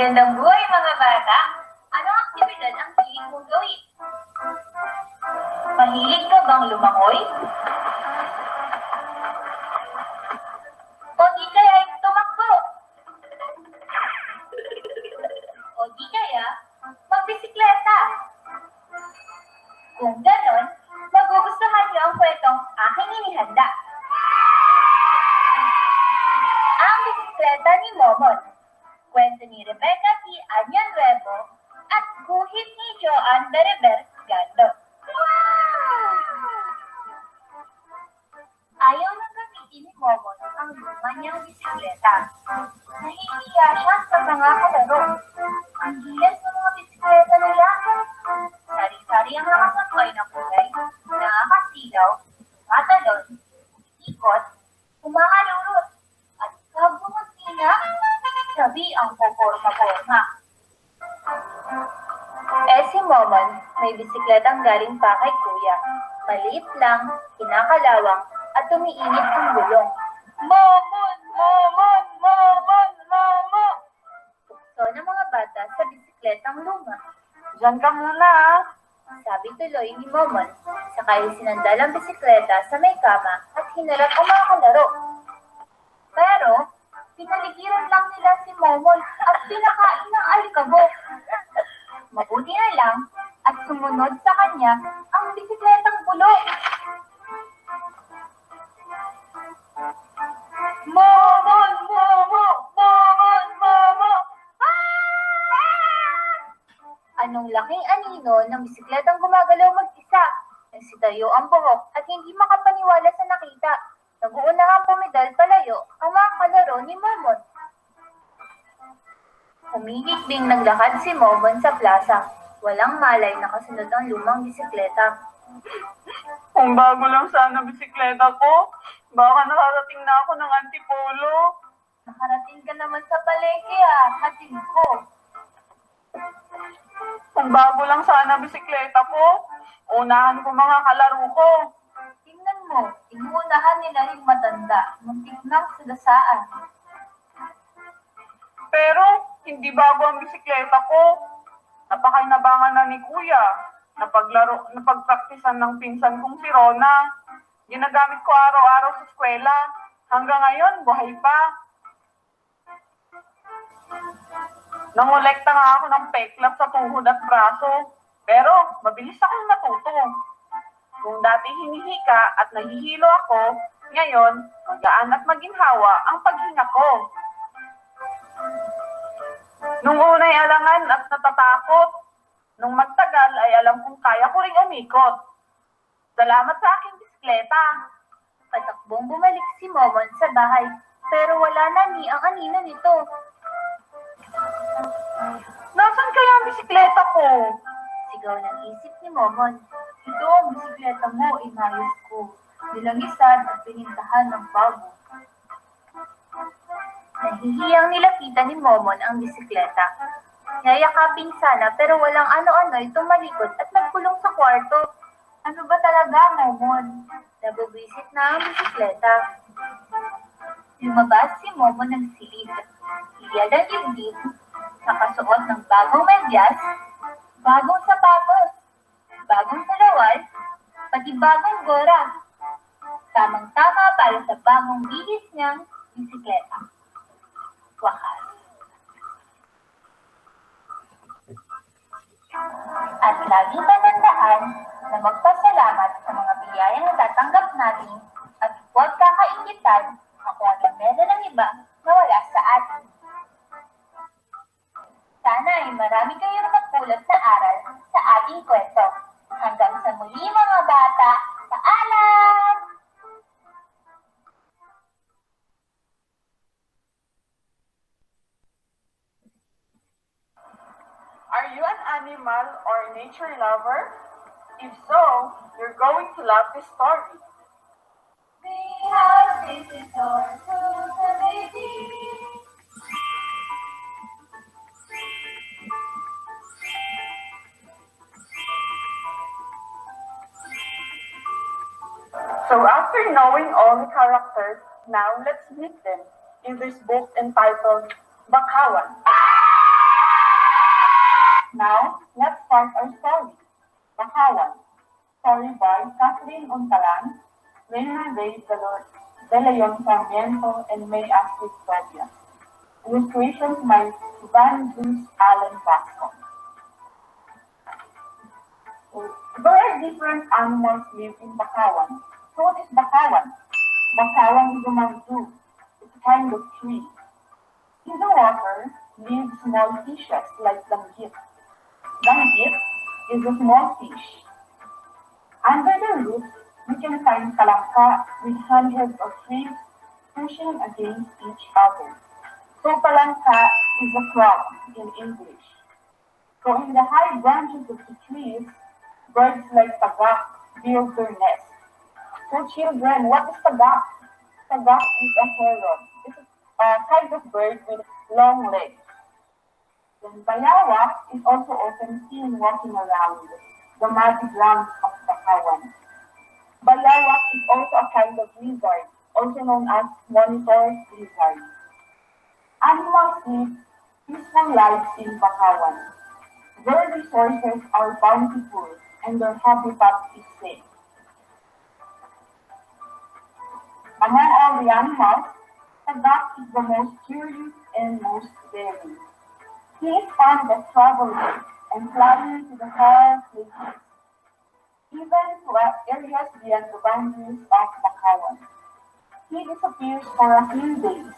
Magandang buhay mga bata! Ano ang aktibidad ang hilig mong gawin? Mahilig ka bang lumangoy? O di kaya ay tumakbo? O di kaya magbisikleta? Kung ganon, magugustuhan niyo ang kwentong aking inihanda. Ang bisikleta ni Momon. Kwento ni Rebecca T. Anyan Nuevo at guhit ni Joan Bereber Gando. Ayaw nang gamitin ni Momon ang luma niyang bisikleta. Nahihiya siya sa mga kalaro. Ang gilas ng mga bisikleta nila. Sari-sari ang nakasakay na kulay, nakakasilaw, matalon, ikot, umakalurot, at kabungasina, sabi ang poporma-porma. Si Momon, may bisikletang galing pa kay Kuya. Maliit lang, kinakalawang, at tumiinit ang gulong. Momon! Momon! Momon! Momo! Tukso ng mga bata sa bisikletang luma. Diyan ka muna, sabi tuloy ni Momon. Sakay sinandal ang bisikleta sa may kama at hinarap ang mga kalaro. Pero, pinaligiran lang nila si Momon at pinakain ng alikabok. Mabuti na lang at sumunod sa kanya ang bisikletang bulok. Momon! Momo! Momon! Momo! Anong laking anino ng bisikletang gumagalaw mag-isa. Nagsitayo ang buhok at hindi makapaniwala sa nakita. Nag-uunahang pumidal palayo ang mga kalaro ni Momon. Humigit ding naglakad si Momon sa plaza. Walang malay na kasunod ang lumang bisikleta. Kung bago lang sana bisikleta ko, baka nakarating na ako ng Antipolo. Nakarating ka naman sa palengke hatid ko. Kung bago lang sana bisikleta ko, unahan ko mga kalaro ko. Tingnan mo, inuunahan nila yung matanda, muntik nang sagasaan. Pero, hindi bago ang bisikleta ko. Napakinabangan na ni Kuya. Napagpraktisan ng pinsan kong si Rona. Ginagamit ko araw-araw sa eskwela. Hanggang ngayon, buhay pa. Nangolekta nga ako ng peklap sa tuhod at braso. Pero, mabilis akong natuto. Kung dati hinihika at nahihilo ako, ngayon, magaan at maginhawa ang paghinga ko. Nung unay alangan at natatakot, nung magtagal ay alam kong kaya ko ring umikot. Salamat sa aking bisikleta. Patakbong bumalik si Momon sa bahay, pero wala na ni ang anino nito. Nasaan kaya ang bisikleta ko? Sigaw ng isip ni Momon. Ito ang bisikleta mo, inayos ko. Nilangisan at pinintahan ng bago. Nahihiyang nilapitan ni Momon ang bisikleta. Yayakapin sana pero walang ano-ano itong malikot at nagkulong sa kwarto. Ano ba talaga, Momon? Nabubwisit na ang bisikleta. Lumabas si Momon ng silid. Iyad ang dibdib, nakasuot ng bagong medyas, bagong sapatos, bagong salawal, pati bagong gora. Tamang-tama para sa bagong bihis niyang bisikleta. Wakas. At laging tatandaan na magpasalamat sa mga biyayang natatanggap natin at huwag kakaingitan kung ano meron ng iba na wala sa atin. Sana ay marami kayong napulot na aral sa ating kwento. Hanggang sa muli mga bata, paalam! Are you an animal or nature lover? If so, you're going to love this story. We have visitors to the baby. So after knowing all the characters, now let's meet them in this book entitled Bakawan. Now, let's start our story. Bakawan. Story by Kathleen Untalan, Reina De Leon Sarmiento, and May Astrid Tobias. Illustrations by Van Bruce Allen Bascom. There are different animals live in Bakawan. So what is Bakawan? Bakawan is a mangrove. It's a kind of tree. In the water live small fishes like danggit. Danggit is a small fish. Under the roots, we can find palangka with hundreds of trees pushing against each other. So palangka is a crop in English. So in the high branches of the trees, birds like tagak build their nest. So children, what is tagak? Tagak is a heron. It's a kind of bird with long legs. Then bayawak is also often seen walking around the muddy grounds of Bakawan. Bayawak is also a kind of lizard, also known as monitor lizard. Animals live peaceful lives in Bakawan. Their resources are bountiful and their habitat is safe. Among all the animals, the duck is the most curious and most daring. He is fond of traveling and flying to the far places, even to areas beyond the boundaries of Bakawan. He disappears for a few days,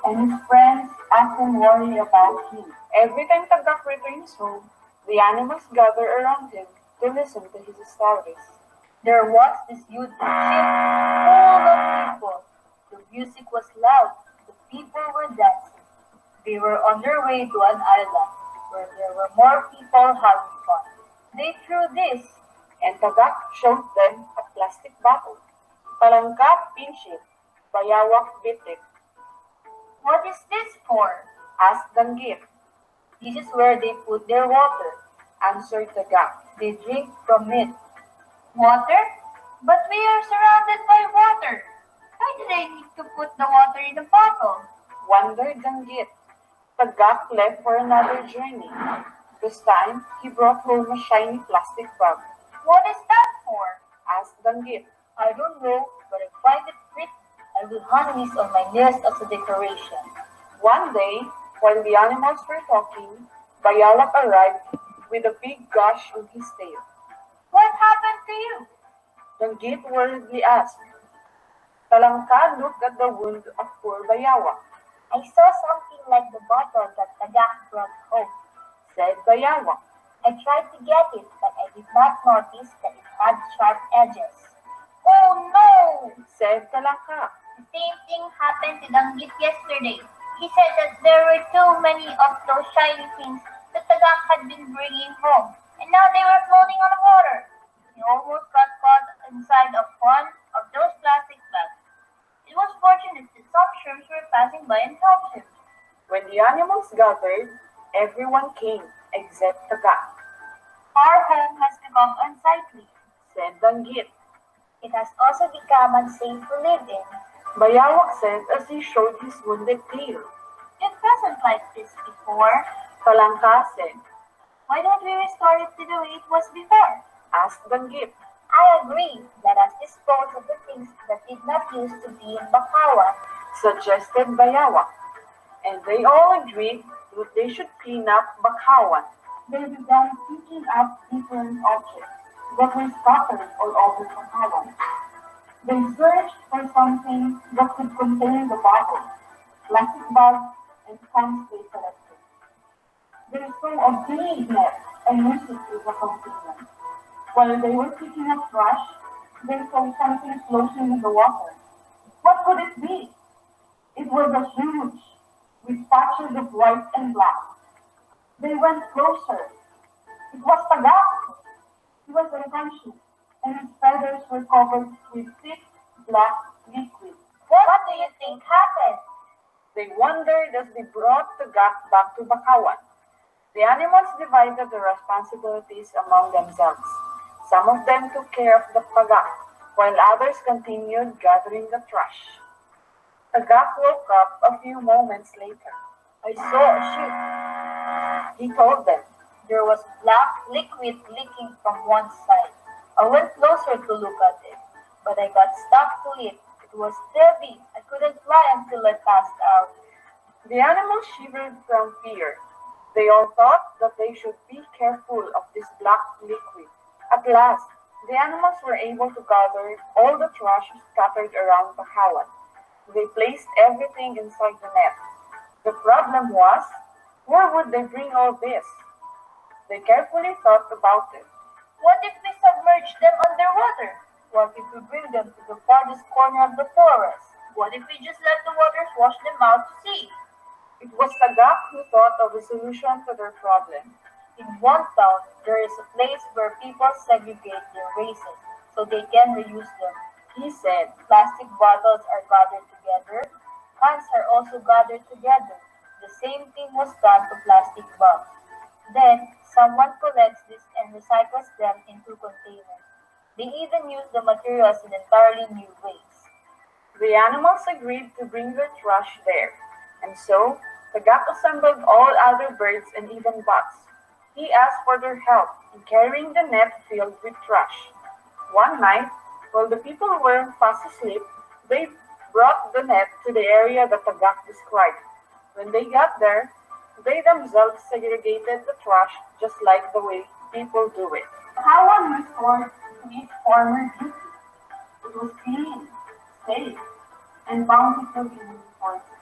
and his friends often worry about him. Every time Tagak returns home, the animals gather around him to listen to his stories. There was this huge ship full of people. The music was loud. The people were dancing. They were on their way to an island where there were more people having fun. They threw this, And Tagak showed them a plastic bottle. Palangka pinched it, bayawak bit it, "What is this for?" asked Danggit. "This is where they put their water," Answered Tagak. "They drink from it." "Water? But we are surrounded by water. Why do they need to put the water in a bottle?" Wondered Danggit. Tagak left for another journey. This time, he brought home a shiny plastic bag. "What is that for?" Asked Danggit. "I don't know, but I find it pretty. I will hang this on my nest as a decoration." One day, while the animals were talking, Bayawak arrived with a big gash on his tail. "What happened to you?" Danggit worriedly asked. Talangka looked at the wound of poor Bayawak. "I saw something like the bottle that Tagak brought home," Said Bayawak. "I tried to get it, but I did not notice that it had sharp edges." "Oh no!" Said Talangka. "The same thing happened to Danggit yesterday. He said that there were too many of those shiny things that Tagak had been bringing home, and now they were floating on the water. He almost got caught inside of one of those plastic bags. It was fortunate that some shrimps were passing by and helped him." When the animals gathered, everyone came except Tagak. "Our home has become unsightly. Said Danggit. It has also become unsafe to live in. Bayawak said as he showed his wounded tail. It wasn't like this before. Talangka said. Why don't we restore it to the way it was before?" Asked Danggit. "I agree. Let us dispose of the things that did not used to be in Bakawan." Suggested Bayawak. And they all agreed that they should clean up Bakawan. They began picking up different objects that were scattered all over Bakawan. They searched for something that could contain the bottle, plastic bags, and cans they collected. They saw a big net and used it as a container. While they were picking up trash, they saw something floating in the water. What could it be? It was a huge, with patches of white and black. They went closer. It was Tagak. He was unconscious, and his feathers were covered with thick, black liquid. What do you think happened?" They wondered as they brought Tagak back to Bakawan. The animals divided the responsibilities among themselves. Some of them took care of the Tagak, while others continued gathering the trash. Tagak woke up a few moments later. "I saw a ship." He told them. There was black liquid leaking from one side. I went closer to look at it, but I got stuck to it. It was heavy. I couldn't fly until I passed out. The animals shivered from fear. They all thought that they should be careful of this black liquid. At last, the animals were able to gather all the trash scattered around Pahawan. They placed everything inside the net. The problem was, where would they bring all this? They carefully thought about it. What if we submerge them underwater? What if we bring them to the farthest corner of the forest? What if we just let the waters wash them out to sea? It was Sagak who thought of a solution to their problem. In one town, there is a place where people segregate their wastes so they can reuse them. He said plastic bottles are gathered together, cans are also gathered together. The same thing was done to plastic bags. Then, someone collects this and recycles them into containers. They even use the materials in entirely new ways. The animals agreed to bring their trash there, and so Tagak assembled all other birds and even bats. He asked for their help in carrying the net filled with trash. One night, while the people were fast asleep, they brought the net to the area that Tagak described. When they got there, they themselves segregated the trash just like the way people do it. How one restored to its former duty. It was clean, safe, and bountiful in resources.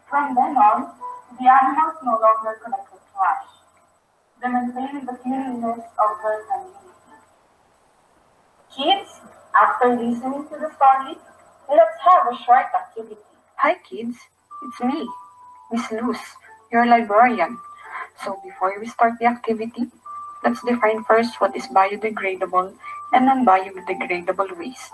From then on, the animals no longer collected trash. They maintained the cleanliness of their community. Kids, after listening to the story, let's have a short activity. Hi kids, it's me, Miss Luz, your librarian. So before we start the activity, let's define first what is biodegradable and non-biodegradable waste.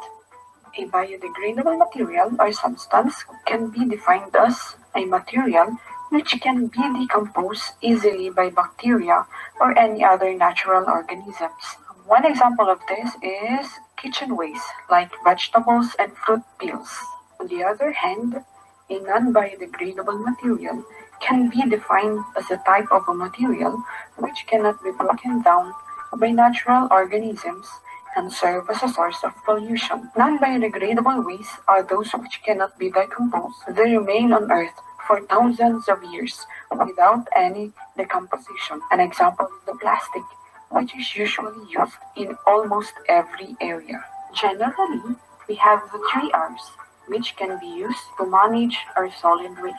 A biodegradable material or substance can be defined as a material which can be decomposed easily by bacteria or any other natural organisms. One example of this is kitchen waste, like vegetables and fruit peels. On the other hand, a non-biodegradable material can be defined as a type of a material which cannot be broken down by natural organisms and serve as a source of pollution. Non-biodegradable wastes are those which cannot be decomposed. They remain on Earth for thousands of years without any decomposition. An example is the plastic, which is usually used in almost every area. Generally, we have the three R's, which can be used to manage our solid waste.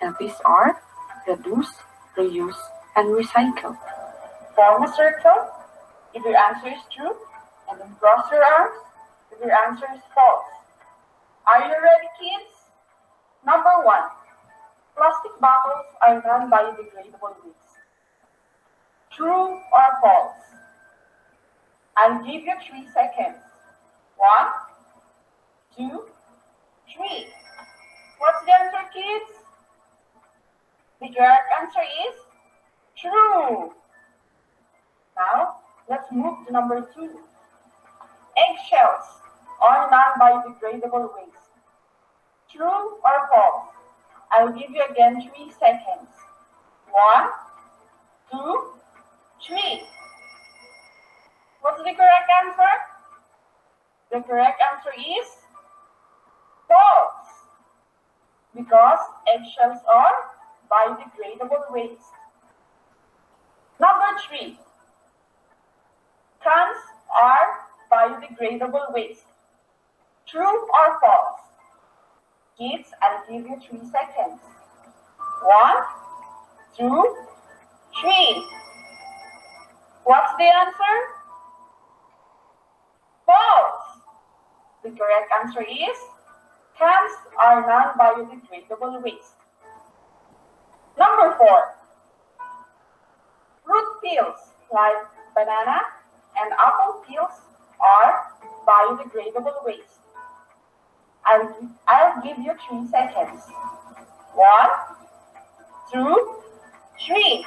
And these are reduce, reuse, and recycle. Form a circle if your answer is true, and then cross your arms if your answer is false. Are you ready, kids? Number 1. Plastic bottles are non-biodegradable waste. True or false? I'll give you 3 seconds. 1, 2, 3. What's the answer, kids? The correct answer is true. Now, let's move to number 2. Eggshells are non-biodegradable waste. True or false? I'll give you again 3 seconds. 1, 2, 3. What's the correct answer? The correct answer is false. Because eggshells are biodegradable waste. Number 3. Cans are biodegradable waste. True or false? Kids, I'll give you 3 seconds. 1, 2, 3. What's the answer? False. The correct answer is cans are non-biodegradable waste. Number 4. Fruit peels like banana and apple peels are biodegradable waste. I'll give you 3 seconds. 1, 2, 3.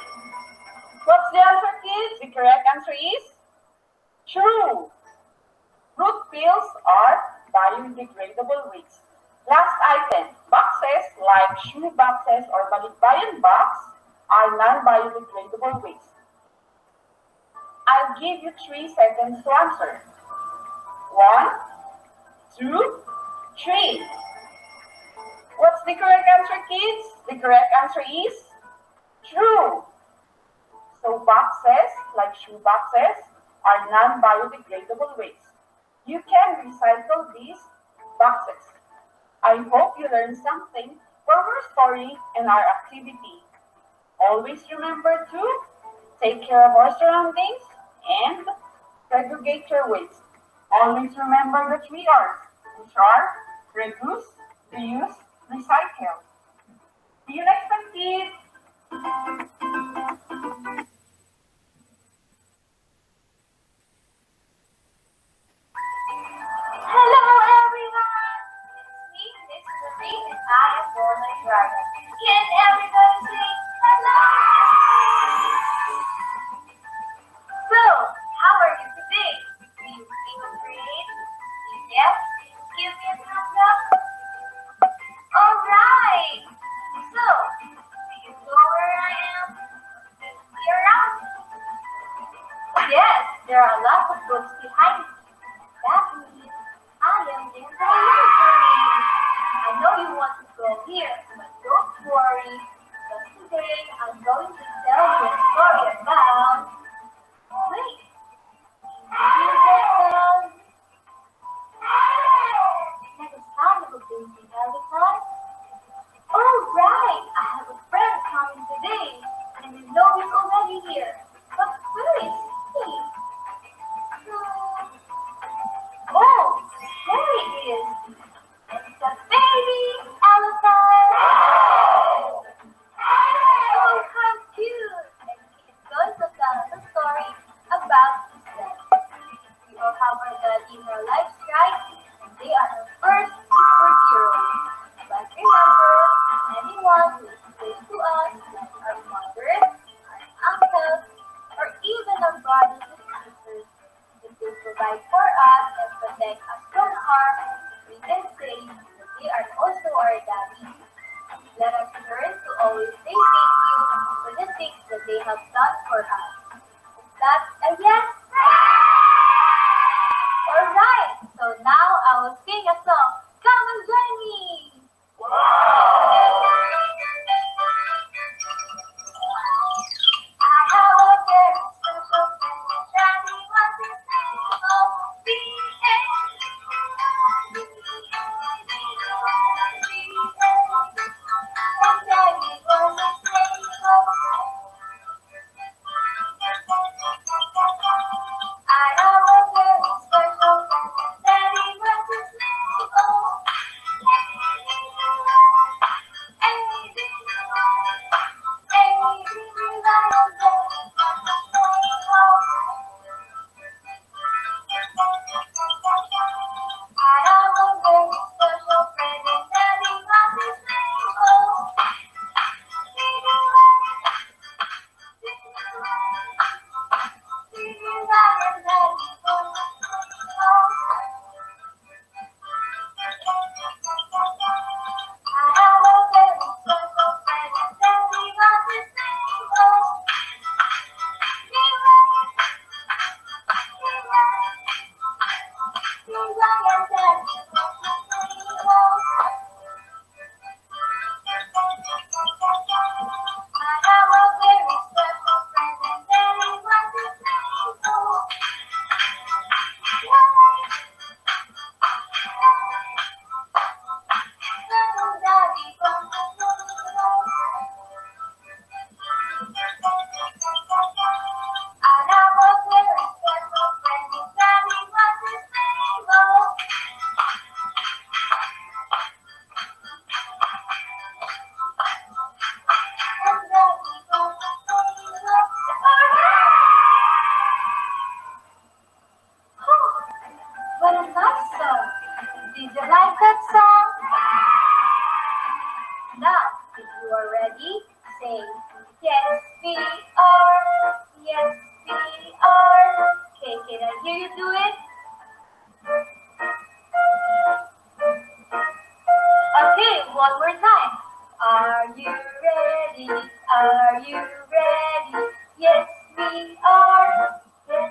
What's the answer, kids? The correct answer is true. Fruit peels are biodegradable waste. Last item, boxes like shoe boxes or balikbayan box are non-biodegradable waste. I'll give you 3 seconds to answer. 1, 2, 3. What's the correct answer, kids? The correct answer is true. So boxes, like shoe boxes, are non-biodegradable waste. You can recycle these boxes. I hope you learned something from our story and our activity. Always remember to take care of our surroundings and segregate your waste. Always remember the 3 R's, which are reduce, reuse, recycle. See you next time, kids! Hello everyone! It's me, Miss Noreen, and I am Noreen Bianson. Can everybody say hello? So, how are you today? Do you feel great? Yes? Give me a thumbs up. Alright! So, do you know where I am? Here around? Yes, there are lots of books behind me. That means I am in the library. I know you want to go here, but don't worry. Because today I'm going to tell you a story about... Wait, did you get that? Is that the sound of a baby elephant? Oh, right! I have a friend coming today, and you know he's already here. But where is he? Hmm. Oh, there he is. It's a baby elephant. Oh, how cute. And he is going to tell us a story about himself. We all have our daddy in our lives, right? And they are our first superheroes. But remember, anyone who is close to us, like our mothers, our uncles, or even our brothers and sisters, if they provide for us and protect us from harm, we can say that they are also our daddy. Let us learn to always say thank you for the things that they have done for us. Is that a yes? Alright, so now I will sing a song. Come and join me! I have a very special friend, Daddy was his name. Oh, and Daddy was his name. I have a very special friend, Daddy was his name. Oh, what a nice song! Did you like that song? Now, if you are ready, say, yes, we are. Yes, we are. Okay, can I hear you do it? Okay, one more time. Are you ready? Are you ready? Yes, we are. Yes,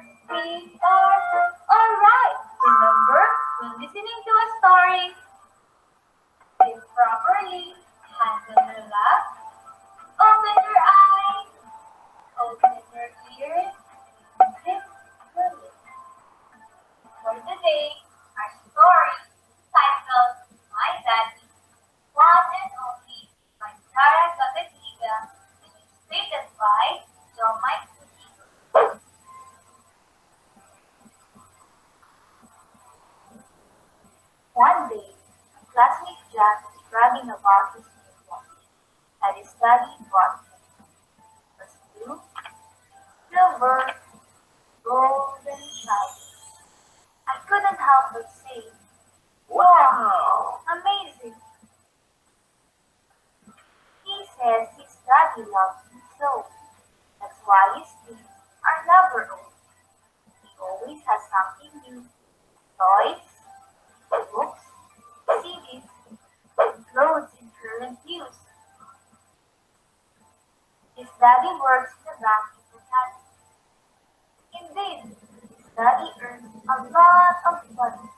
brace. Sit properly, hands on your lap. Open your eyes, open your ears, and zip your lips. For today, our story is titled My Daddy, One and Only by Sarah Capetiga and illustrated by John Mike. One day, a classmate Jack was bragging about his new watch that his daddy bought him. It was blue, silver, gold, and shiny. I couldn't help but say, "Wow, amazing!" He says his daddy loves him so. That's why his dreams are never old. He always has something new. Toys, books, CDs, and clothes in current use. His daddy works in the bank in Bhutan. Indeed, his daddy earns a lot of money.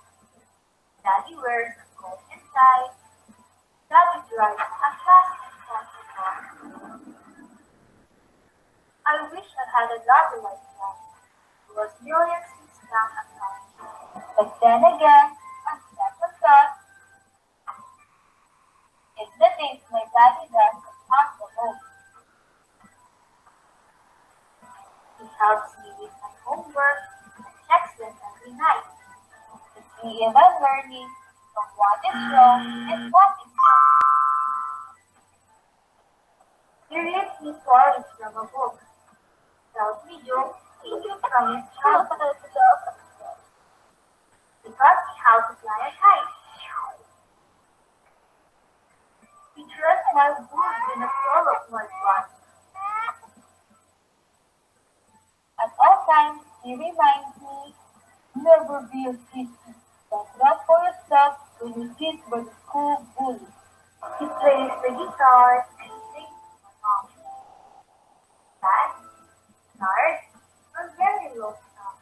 Daddy wears a coat and tie. Daddy drives a classic fancy car. I wish I had a daddy like that. He was millions in his bank account. But then again, on second thought, it's the things my daddy does that count the most. He helps me with my homework and checks them every night. To see if I'm learning from what is wrong and what is right. He reads me stories from a book, tells me jokes taken from his childhood, he taught me how to fly a kite. He dressed my boots in a flow of mud once. At all times, he reminds me, never be a sissy. Stand up for yourself when you sit by the school bully. He plays the guitar and sings to my mom. Dad, tired, I'm very low now.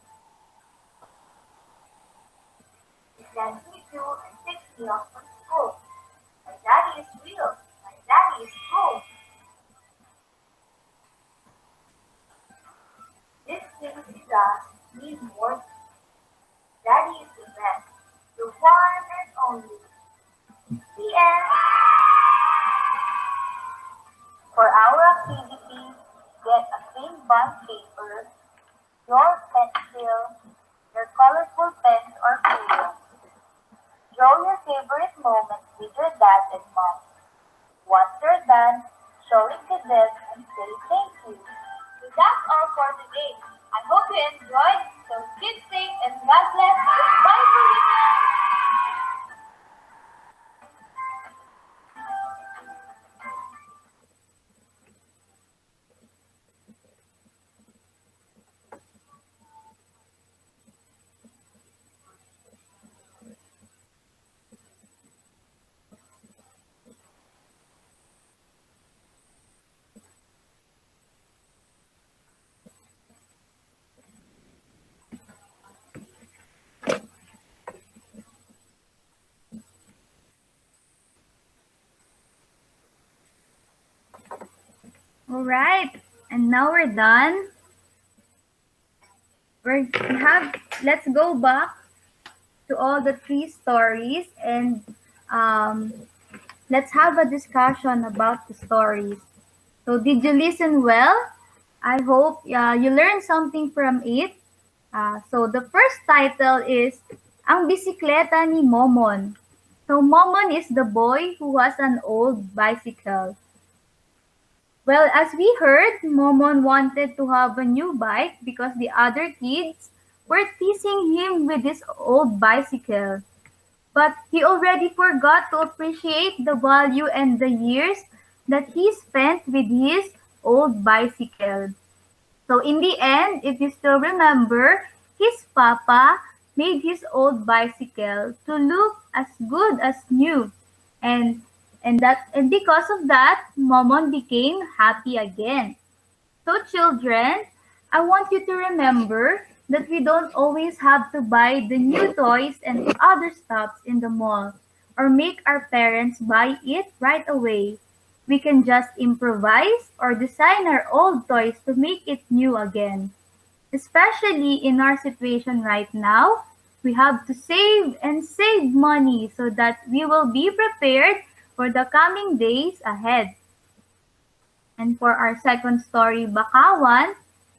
He sends me to and picks me up from school. My daddy is real. My daddy is cool. These things he does mean more. Daddy is the best, the one and only. The end. For our activity, get a clean bond paper, your pencil, your colorful pens or crayons. Draw your favorite moments with your dad and mom. Once you're done, show it to them and say thank you. So that's all for today. I hope you enjoyed. So keep safe and God bless. Bye for now. All right, and now we're done. Let's go back to all the three stories and um, let's have a discussion about the stories. So, did you listen well? I hope you learned something from it. So, the first title is Ang Bisikleta ni Momon. So, Momon is the boy who has an old bicycle. Well, as we heard, Momon wanted to have a new bike because the other kids were teasing him with his old bicycle. But he already forgot to appreciate the value and the years that he spent with his old bicycle. So in the end, if you still remember, his papa made his old bicycle to look as good as new. And and because of that, Momon became happy again. So children, I want you to remember that we don't always have to buy the new toys and other stuffs in the mall. or make our parents buy it right away. We can just improvise or design our old toys to make it new again. Especially in our situation right now, we have to save and save money so that we will be prepared for the coming days ahead. And for our second story, Bakawan,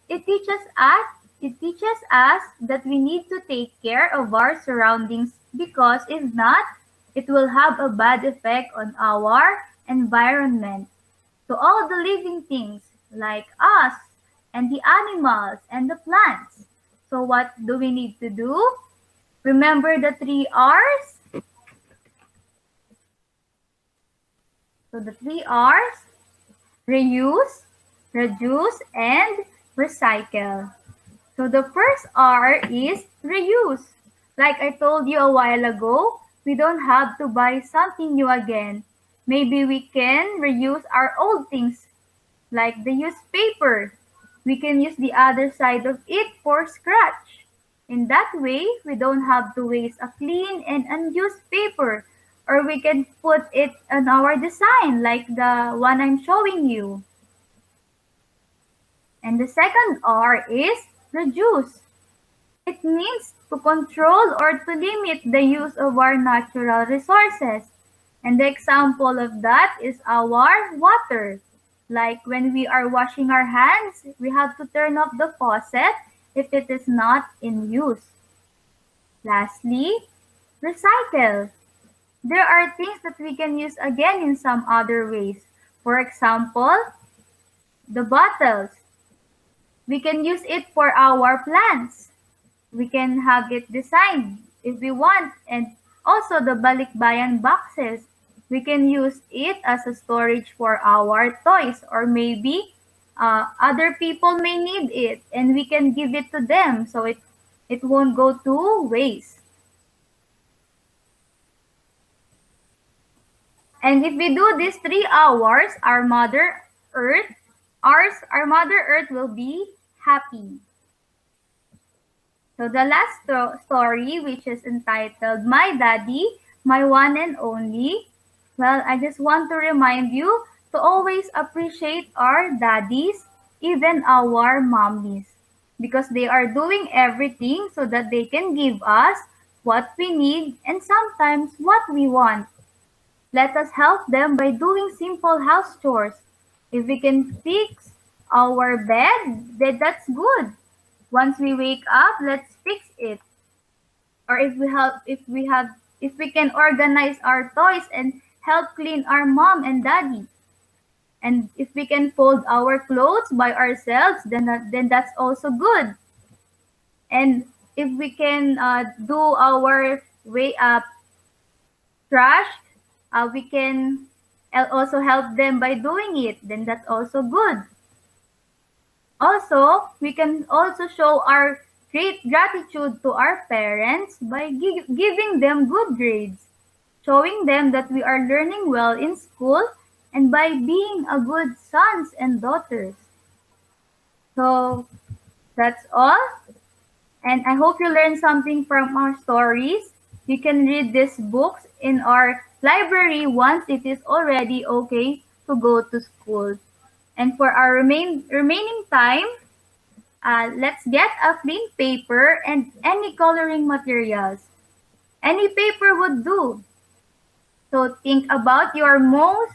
it teaches us that we need to take care of our surroundings because if not, it will have a bad effect on our environment. To all the living things like us and the animals and the plants. So what do we need to do? Remember the 3 R's? So the 3 R's: reuse, reduce, and recycle. So the first R is reuse. Like I told you a while ago, we don't have to buy something new again. Maybe we can reuse our old things like the used paper. We can use the other side of it for scratch. In that way, we don't have to waste a clean and unused paper. Or we can put it on our design like the one I'm showing you. And the second R is reduce. It means to control or to limit the use of our natural resources. And the example of that is our water. Like when we are washing our hands, we have to turn off the faucet if it is not in use. Lastly, recycle. There are things that we can use again in some other ways. For example, the bottles. We can use it for our plants. We can have it designed if we want. And also the balikbayan boxes. We can use it as a storage for our toys, or maybe other people may need it and we can give it to them so it won't go to waste. And if we do these 3 hours, our Mother Earth will be happy. So the last story, which is entitled My Daddy, My One and Only. Well, I just want to remind you to always appreciate our daddies, even our mommies, because they are doing everything so that they can give us what we need and sometimes what we want. Let us help them by doing simple house chores. If we can fix our bed, then that's good. Once we wake up, let's fix it. Or if we can organize our toys and help clean our mom and daddy. And if we can fold our clothes by ourselves, then that's also good. And if we can do our way up trash, we can also help them by doing it, then that's also good. Also, we can also show our great gratitude to our parents by giving them good grades, showing them that we are learning well in school, and by being a good sons and daughters. So that's all. And I hope you learned something from our stories. You can read these books in our library once it is already okay to go to school. And for our remaining time, let's get a clean paper and any coloring materials. Any paper would do. So think about your most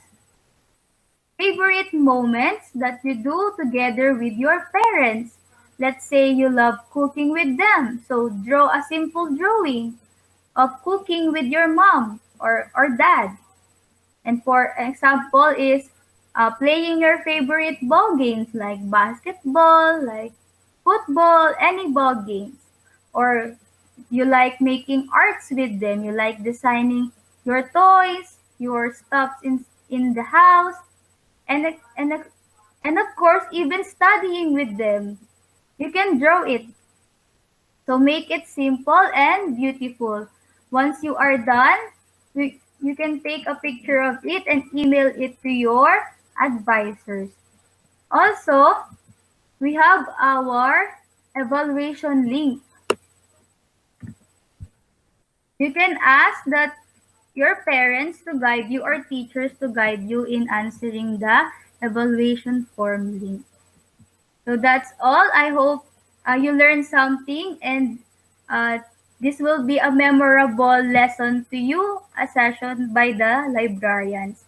favorite moments that you do together with your parents. Let's say you love cooking with them. So draw a simple drawing of cooking with your mom or dad. And for example is playing your favorite ball games like basketball, like football, any ball games. Or you like making arts with them. You like designing your toys, your stuffs in the house, and of course even studying with them. You can draw it. So make it simple and beautiful. Once you are done, you can take a picture of it and email it to your advisors. Also, we have our evaluation link. You can ask that your parents to guide you or teachers to guide you in answering the evaluation form link. So that's all. I hope you learned something, and uh, this will be a memorable lesson to you, a session by the librarians.